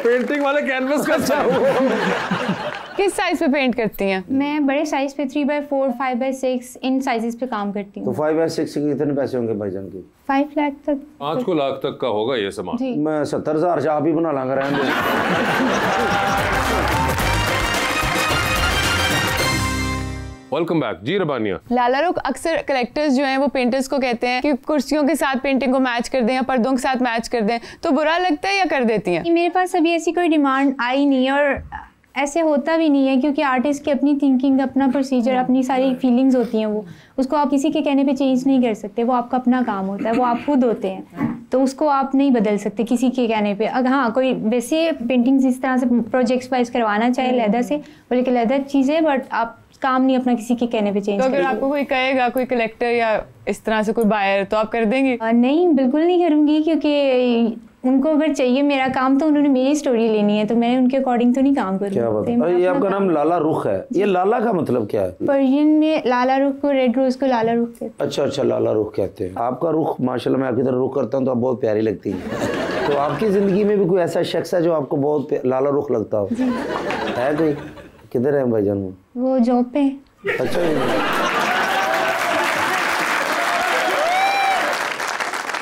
Painting वाले canvas का किस साइज पे पेंट करती हैं? मैं बड़े साइज पे 3x4, 5x6 इन साइजेस पे काम करती हूँ। तो 5x6 के कितने पैसे होंगे भाईजान के? 5 लाख तक। 5 लाख तक का होगा ये सामान। मैं 70,000 आप ही बना लांगा रहने वेलकम बैक जी रबानिया। लाला रुख अक्सर कलेक्टर्स जो हैं वो पेंटर्स को कहते हैं कि कुर्सियों के साथ पेंटिंग को मैच कर दें या पर्दों के साथ मैच कर दें, तो बुरा लगता है या कर देती हैं? मेरे पास अभी ऐसी कोई डिमांड आई नहीं है और ऐसे होता भी नहीं है, क्योंकि आर्टिस्ट की अपनी थिंकिंग, अपना प्रोसीजर, अपनी सारी फीलिंग्स होती हैं, वो उसको आप किसी के कहने पे चेंज नहीं कर सकते। वो आपका अपना काम होता है, वो आप खुद होते हैं, तो उसको आप नहीं बदल सकते किसी के कहने पे। अगर हाँ कोई वैसे पेंटिंग्स इस तरह से प्रोजेक्ट्स वाइज करवाना चाहे लेदर से, बोले कि लेदर चीज़ है, बट आप काम नहीं अपना किसी के कहने पे चेंज। तो अगर आपको कोई कहेगा, कोई कलेक्टर या इस तरह से कोई बायर, तो आप कर देंगी? नहीं, बिल्कुल नहीं करूँगी, क्योंकि उनको अगर चाहिए मेरा काम तो उन्होंने मेरी स्टोरी लेनी है, तो मैं उनके अकॉर्डिंग तो नहीं काम करूँगी। क्या बात है। ये आपका नाम लाला रुख है, ये लाला का मतलब क्या है? पर्शियन में लाला रुख को, रेड रोज को लाला रुख कहते हैं। अच्छा, लाला रुख कहते हैं। आपका रुख माशाल्लाह, मैं आपकी तरह रुख करता हूँ तो आप बहुत प्यारी लगती हैं। तो आपकी जिंदगी में भी कोई ऐसा शख्स है जो आपको बहुत लाला रुख लगता हो? है कोई? किधर है भाईजान? वो जॉब पे। अच्छा,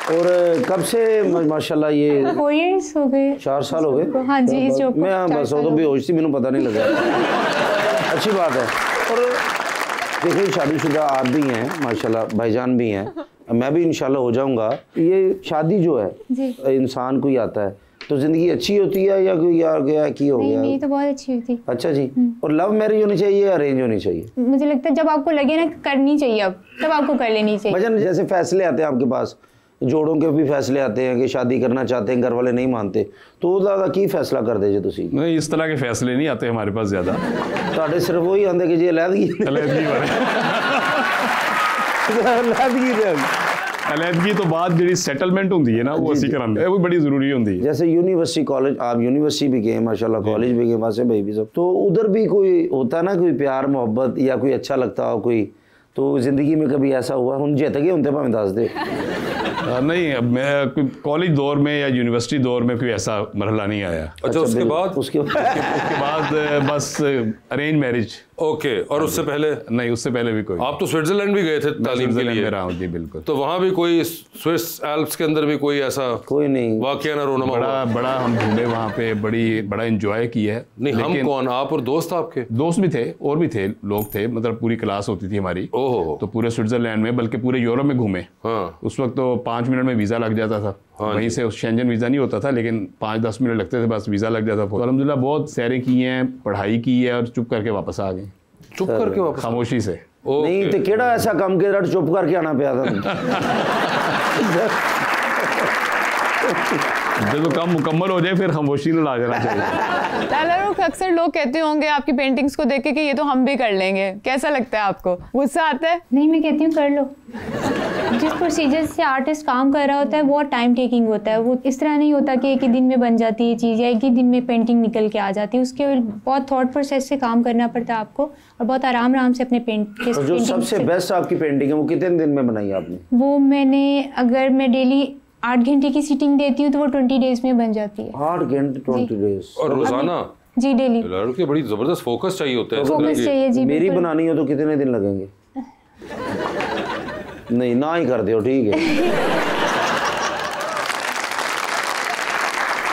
और कब से माशाल्लाह ये 4 years हो गए? 4 साल हो गए? हाँ जी, इस जॉब मैं बस तो बेहोश थी, मैंने पता नहीं लगा। अच्छी बात है। और देखिए शादीशुदा आप भी हैं माशाल्लाह, भाईजान भी हैं, मैं भी इंशाल्लाह हो जाऊंगा। ये शादी जो है इंसान को ही आता है, तो जिंदगी अच्छी होती है या कोई यार गया की हो गया? नहीं, तो बहुत अच्छी होती। अच्छा जी। और लव मैरिज होनी चाहिए या अरेंज होनी चाहिए? मुझे लगता है जब आपको लगे ना करनी चाहिए, अब तब आपको कर लेनी चाहिए। भाईजान जैसे फैसले आते हैं आपके पास, जोड़ों के भी फैसले आते हैं कि शादी करना चाहते हैं, घर वाले नहीं मानते, तो ज़्यादा की फैसला कर दे तुसी? नहीं, इस तरह के फैसले नहीं आते हमारे पास ज़्यादा। तो सिर्फ वही आते कि जी अलहदगी तो बाद जी सेटलमेंट होंगी है ना, वो असी करांदे, वो बड़ी जरूरी होंगी है। जैसे यूनिवर्सिटी कॉलेज, आप यूनिवर्सिटी भी गए माशाल्लाह, कॉलेज भी गए, वहाँ से भाई भी सब, तो उधर भी कोई होता ना कोई प्यार मोहब्बत या कोई अच्छा लगता हो कोई, तो जिंदगी में कभी ऐसा हुआ? हम जित गए होंगे भावें दस दे। नहीं, अब मैं कॉलेज दौर में या यूनिवर्सिटी दौर में कोई ऐसा मरहला नहीं आया। अच्छा, उसके बाद बस अरेंज मैरिज। ओके। और उससे पहले? नहीं, उससे पहले भी कोई। आप तो स्विट्जरलैंड भी गए थे तालीम के लिए? रहा हूँ जी, बिल्कुल। तो वहाँ भी कोई स्विस एल्प्स के अंदर भी कोई ऐसा कोई नहीं वाकया ना रोना? बड़ा हम घूमे वहाँ पे, बड़ा एंजॉय किया है। नहीं, हम कौन, आप और दोस्त? आपके दोस्त भी थे और भी थे, लोग थे, मतलब पूरी क्लास होती थी हमारी। ओहो। तो पूरे स्विट्जरलैंड में, बल्कि पूरे यूरोप में घूमे। हाँ। उस वक्त तो 5 मिनट में वीजा लग जाता था। हाँ, वहीं से शेंजन वीजा नहीं होता था, लेकिन 5-10 मिनट लगते थे, बस वीजा लग जाता था। तो अल्हम्दुलिल्लाह बहुत सैरें की हैं, पढ़ाई की है, और चुप करके वापस आ गए। चुप करके वापस? खामोशी से। नहीं तो केड़ा ऐसा काम के चुप करके आना पिया था? जब काम मुकम्मल हो जाए फिर खामोशी में ला जाना चाहिए। लाला रुख अक्सर लोग कहते होंगे आपकी पेंटिंग्स को देख के कि ये तो हम भी कर लेंगे, कैसा लगता है आपको? गुस्सा आता है? नहीं, मैं कहती हूँ कर लो। जिस प्रोसीजर से आर्टिस्ट काम कर रहा होता है बहुत टाइम टेकिंग होता है, वो इस तरह नहीं होता कि एक ही दिन में बन जाती है चीज़ या एक ही दिन में पेंटिंग निकल के आ जाती है। उसके बहुत थॉट प्रोसेस से काम करना पड़ता है आपको, और बहुत आराम से अपने और जो सबसे बेस्ट आपकी पेंटिंग है वो कितने दिन में बनाई आपने? वो मैंने, अगर मैं डेली 8 घंटे की सीटिंग देती हूँ तो वो 20 डेज में बन जाती है। 8 घंटे 20 डेज? और रोजाना? जी, डेली। लड़के बड़ी जबरदस्त फोकस चाहिए होता है। फोकस चाहिए जी। मेरी बनानी हो तो कितने दिन लगेंगे? नहीं, ना ही कर दो, ठीक है।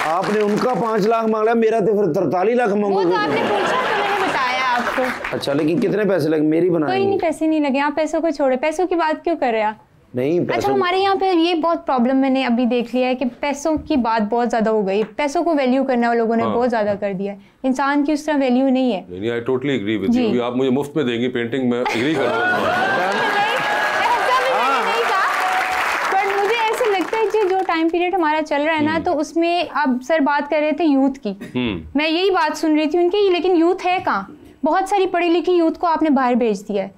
आपने उनका 5 लाख मांगा, मेरा तो फिर 43 लाख मांगोगे। वो तो आपने पूछा तो मैंने बताया आपको। अच्छा, लेकिन कितने पैसे लगे मेरी बनाने? कोई नहीं, पैसे नहीं लगे। आप पैसों को छोड़े, पैसों की बात क्यों कर रहे हैं? नहीं, अच्छा, हमारे यहाँ पे ये बहुत प्रॉब्लम मैंने अभी देख लिया है कि पैसों की बात बहुत ज्यादा हो गई। पैसों को वैल्यू करने वाले लोगों ने बहुत ज्यादा कर दिया है। इंसान की उस तरह वैल्यू नहीं है। नहीं, I totally agree with you. आप मुझे मुफ्त में देंगी पेंटिंग, मैं एग्री कर रहा हूं। बट मुझे ऐसे लगता है कि जो टाइम पीरियड हमारा चल रहा है ना, तो उसमें अब सर बात कर रहे थे यूथ की, मैं यही बात सुन रही थी उनकी, लेकिन यूथ है कहाँ? बहुत सारी पढ़ी लिखी यूथ को आपने बाहर भेज दिया है,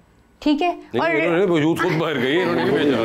ठीक है? और यूथ खुद बाहर गई, इन्होंने नहीं भेजा।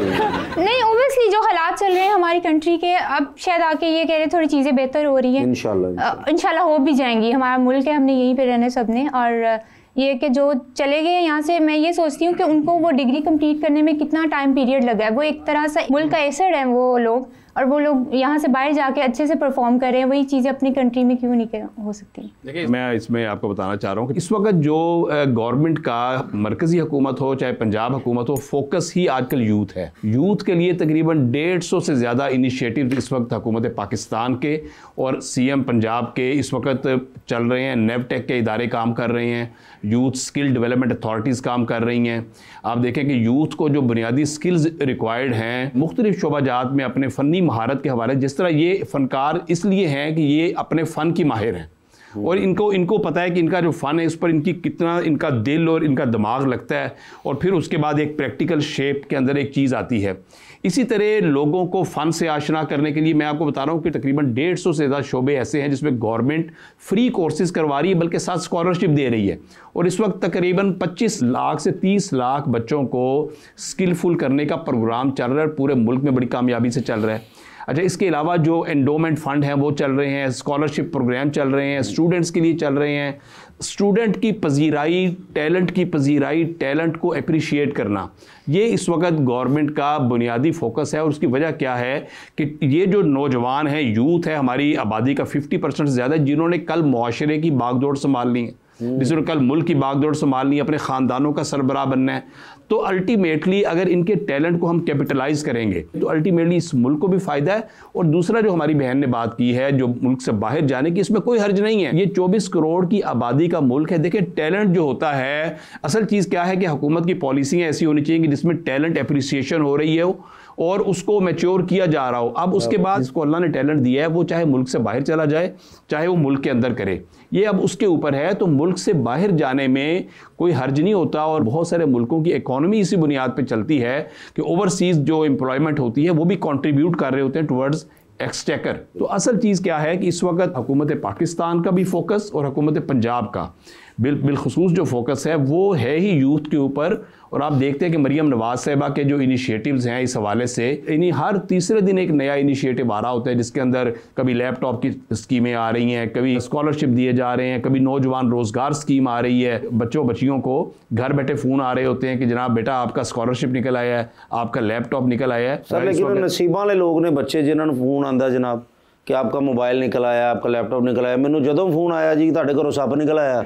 नहीं, ओब्वियसली जो हालात चल रहे हैं हमारी कंट्री के, अब शायद आके ये कह रहे थोड़ी चीज़ें बेहतर हो रही हैं। इंशाल्लाह हो भी जाएंगी। हमारा मुल्क है, हमने यहीं पे रहना सबने, और ये कि जो चले गए यहाँ से, मैं ये सोचती हूँ कि उनको वो डिग्री कंप्लीट करने में कितना टाइम पीरियड लगा है। वो एक तरह से मुल्क का एसेट है वो लोग, और वो लोग यहाँ से बाहर जाके अच्छे से परफॉर्म कर रहे हैं, वही चीज़ें अपनी कंट्री में क्यों नहीं हो सकती। देखिए मैं इसमें आपको बताना चाह रहा हूँ कि इस वक्त जो गवर्नमेंट का मरकजी हुकूमत हो चाहे पंजाब हुकूमत हो, फोकस ही आजकल यूथ है। यूथ के लिए तकरीबन 150 से ज़्यादा इनिशिएटिव इस वक्त हुकूमत पाकिस्तान के और CM पंजाब के इस वक्त चल रहे हैं। नेवटेक के इदारे काम कर रहे हैं, यूथ स्किल डेवलपमेंट अथॉरिटीज़ काम कर रही हैं। आप देखें कि यूथ को जो बुनियादी स्किल्स रिक्वायर्ड हैं मुख्तलिफ शोबाजात में अपने फ़नी महारत के हवाले, जिस तरह ये फ़नकार इसलिए हैं कि ये अपने फ़न की माहिर हैं और इनको पता है कि इनका जो फ़न है उस पर इनकी कितना इनका दिल और इनका दिमाग लगता है और फिर उसके बाद एक प्रैक्टिकल शेप के अंदर एक चीज़ आती है। इसी तरह लोगों को फ़न से आशना करने के लिए मैं आपको बता रहा हूँ कि तकरीबन 150 से ज़्यादा शोबे ऐसे हैं जिसमें गवर्नमेंट फ्री कोर्सेज़ करवा रही है, बल्कि साथ स्कॉलरशिप दे रही है। और इस वक्त तकरीबन 25 लाख से 30 लाख बच्चों को स्किलफुल करने का प्रोग्राम चल रहा है, पूरे मुल्क में बड़ी कामयाबी से चल रहा है। अच्छा, इसके अलावा जो एंडोमेंट फ़ंड हैं वो चल रहे हैं, स्कॉलरशिप प्रोग्राम चल रहे हैं, स्टूडेंट्स के लिए चल रहे हैं। स्टूडेंट की पजीराई, टैलेंट की पजीराई, टैलेंट को अप्रिशिएट करना, ये इस वक्त गवर्नमेंट का बुनियादी फोकस है। और उसकी वजह क्या है कि ये जो नौजवान हैं, यूथ है, हमारी आबादी का 50% से ज़्यादा, जिन्होंने कल मुआशरे की बागडोर संभालनी है, जिसने कल मुल्क की बागडोर संभालनी है, अपने ख़ानदानों का सरबराह बनना है, तो अल्टीमेटली अगर इनके टैलेंट को हम कैपिटलाइज करेंगे तो अल्टीमेटली इस मुल्क को भी फ़ायदा है। और दूसरा जो हमारी बहन ने बात की है जो मुल्क से बाहर जाने की, इसमें कोई हर्ज नहीं है। ये 24 करोड़ की आबादी का मुल्क है। देखिए टैलेंट जो होता है, असल चीज़ क्या है कि हुकूमत की पॉलिसियाँ ऐसी होनी चाहिए कि जिसमें टैलेंट एप्रिसिएशन हो रही है और उसको मैच्योर किया जा रहा हो। अब उसके बाद जिसको अल्लाह ने टैलेंट दिया है वो चाहे मुल्क से बाहर चला जाए चाहे वो मुल्क के अंदर करे, ये अब उसके ऊपर है। तो मुल्क से बाहर जाने में कोई हर्ज नहीं होता और बहुत सारे मुल्कों की इकॉनमी इसी बुनियाद पे चलती है कि ओवरसीज़ जो एम्प्लॉयमेंट होती है वो भी कंट्रीब्यूट कर रहे होते हैं टुवर्ड्स एक्सटेकर। तो असल चीज़ क्या है कि इस वक्त हुकूमत पाकिस्तान का भी फोकस और हुकूमत पंजाब का बिलखुसूस जो फोकस है वो है ही यूथ के ऊपर। और आप देखते हैं कि मरियम नवाज साहिबा के जो इनिशिएटिव्स हैं इस हवाले से, इन्हीं हर तीसरे दिन एक नया इनिशिएटिव आ रहा होता है जिसके अंदर कभी लैपटॉप की स्कीमें आ रही हैं, कभी स्कॉलरशिप दिए जा रहे हैं, कभी नौजवान रोज़गार स्कीम आ रही है। बच्चियों को घर बैठे फ़ोन आ रहे होते हैं कि जनाब बेटा आपका स्कॉलरशिप निकल आया है, आपका लैपटॉप निकल आया है। सर लेकिन नसीबा वाले लोग ने बच्चे जिन्होंने फ़ोन आंदा जनाब कि आपका मोबाइल निकल आया, आपका लैपटॉप निकल आया। मैनू जो फोन आया जी तुहाडे घरों सप निकल आया,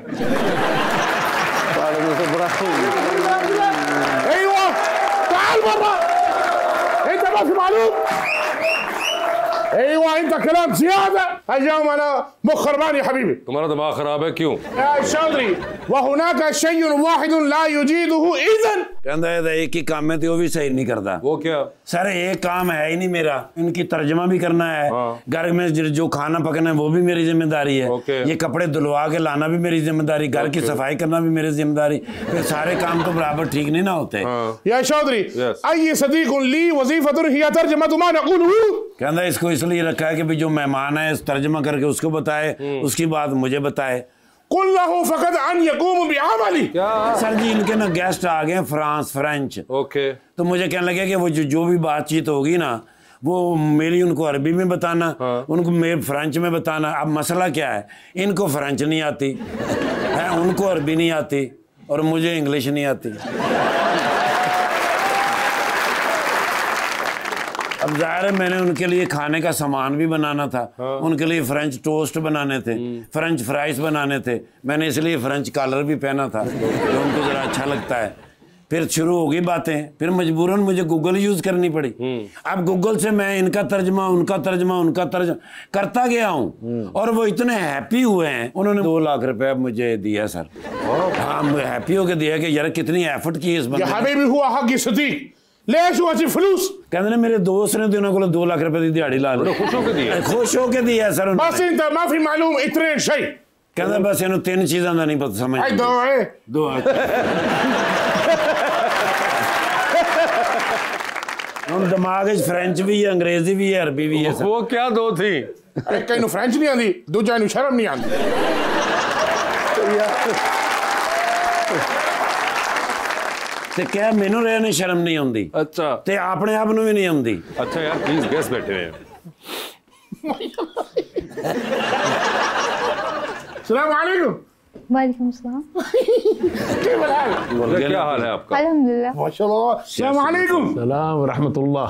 तुम्हारा दिमाग खराब है क्यों? कहता है एक ही काम में तो वो भी सही नहीं करता। वो क्या? सर एक काम है ही नहीं मेरा, इनकी तर्जमा भी करना है। हाँ। घर में जो खाना पकाना है वो भी मेरी जिम्मेदारी है। ये कपड़े धुलवा के लाना भी मेरी जिम्मेदारी, घर की सफाई करना भी मेरी जिम्मेदारी। फिर सारे काम तो बराबर ठीक नहीं ना होते। या चौधरी कहता है इसको इसलिए रखा है कि जो मेहमान है तर्जमा करके उसको बताए, उसकी बात मुझे बताए। सर जी इनके ना गेस्ट आ गए फ्रेंच। ओके। तो मुझे कहने लगे कि वो जो भी बातचीत होगी ना वो मेरी उनको अरबी में बताना, उनको मेरे फ्रेंच में बताना। अब मसला क्या है, इनको फ्रेंच नहीं आती है, उनको अरबी नहीं आती और मुझे इंग्लिश नहीं आती। अब जाहिर है मैंने उनके लिए खाने का सामान भी बनाना था। उनके लिए फ्रेंच टोस्ट बनाने थे, फ्रेंच फ्राइज बनाने थे। मैंने इसलिए फ्रेंच कॉलर भी पहना था जो उनको ज़रा अच्छा लगता है। फिर शुरू हो गई बातें, फिर मजबूरन मुझे गूगल यूज़ करनी पड़ी। अब गूगल से मैं इनका तर्जमा उनका करता गया हूँ और वो इतने हैप्पी हुए हैं। उन्होंने 2 लाख रुपए मुझे दिया सर। हाँ मुझे हैप्पी होकर दिया कि यार कितनी एफर्ट की इस बंदे। कहते ने मेरे दोस्त ने तो उन्होंने 2 लाख रुपए की दिहाड़ी ला ली। खुश होके दिया सर। कहते बस इन्होंने 3 चीज़ों का नहीं पता समझ। दिमाग फ्रेंच भी है, अंग्रेजी भी है, अरबी भी है। वो क्या 2 थी? कहीं फ्रेंच नहीं आती, दूजा नु शर्म नहीं आती। ते क्या मैनू रहने शर्म नहीं आती? अच्छा। ते अपने आप भी नहीं आती। अच्छा यार प्लीज गेस्ट बैठे हुए हैं। सलाम वालेकुम। वालेकुम सलाम। क्या हाल है आपका? अल्हम्दुलिल्लाह। माशाल्लाह। अस्सलाम वालेकुम। सलाम रहमतुल्लाह।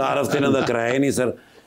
तारफ तेना दा कराया ही नहीं सर।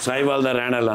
साहिवाल दा रहने वाला।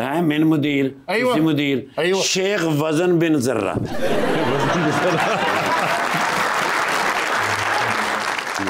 हैं मिन मुदीर। अय्वा। किसी मुदीर। अय्वा। शेख वजन बिन जर्रा।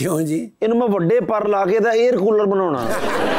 क्यों जी? ਇਹਨੂੰ ਮੈਂ ਵੱਡੇ ਪਰ ਲਾ ਕੇ ਦਾ 에ਅਰ ਕੂਲਰ ਬਣਾਉਣਾ।